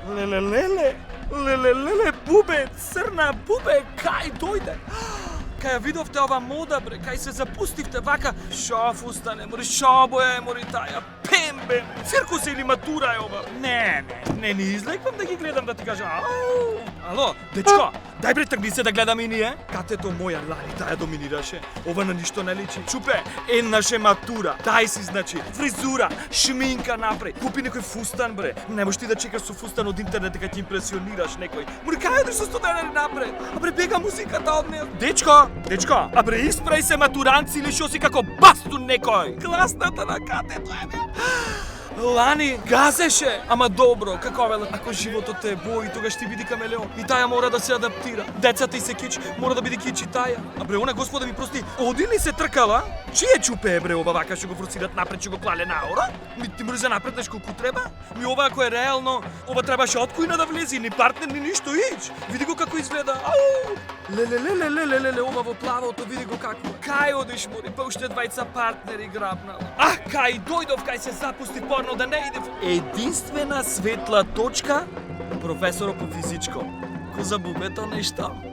Леле, бубе, црна бубе, кај дојде? Кај ја видовте ова мода, бре, кај се запустивте вака, шо фустане, мори, шо боја, мори таја, пембе, циркус или матура е ова? Не излеквам да ги гледам да ти кажа, ало, дечко, дај бре тргни се да гледам и ние. Катето моја Лали, таја доминираше, ова на ништо не личи. Чупе, еднаше матура, дај си, значи, фризура, шминка напред, купи некој фустан, бре, не можеш ти да чекаш со фустан од интернет дека ќе импресионираш некој. Мори, кај одиш со 100 денари напред? А бре, бега музиката од неа. Дечко, а бре, испрај се матуранци или шо си како бастун некој. Класната на катето е, бе. Лани газеше, ама добро, како велат, ако животот те бои, тогаш ти биди камелеон. И таја мора да се адаптира. Децата и се кич, мора да биде кич и таја. А бре, она господа ми прости, оди ли се тркала? Чие чупе е бре ова вака, што го форсират напред, што го клале наора? Ми ти мрзе напред неш колку треба? Ми ова ако е реално, ова требаше од којна да влези, ни партнер, ни ништо ич. Види го како изгледа. Ау! Леле, ова во плавото, види го какво. Кај одиш, мори, па уште двајца партнери грабнала. Кај дојдов, кај се запусти порно да не иде. Единствена светла точка, професорот по физичко. Ко за бубето нешто.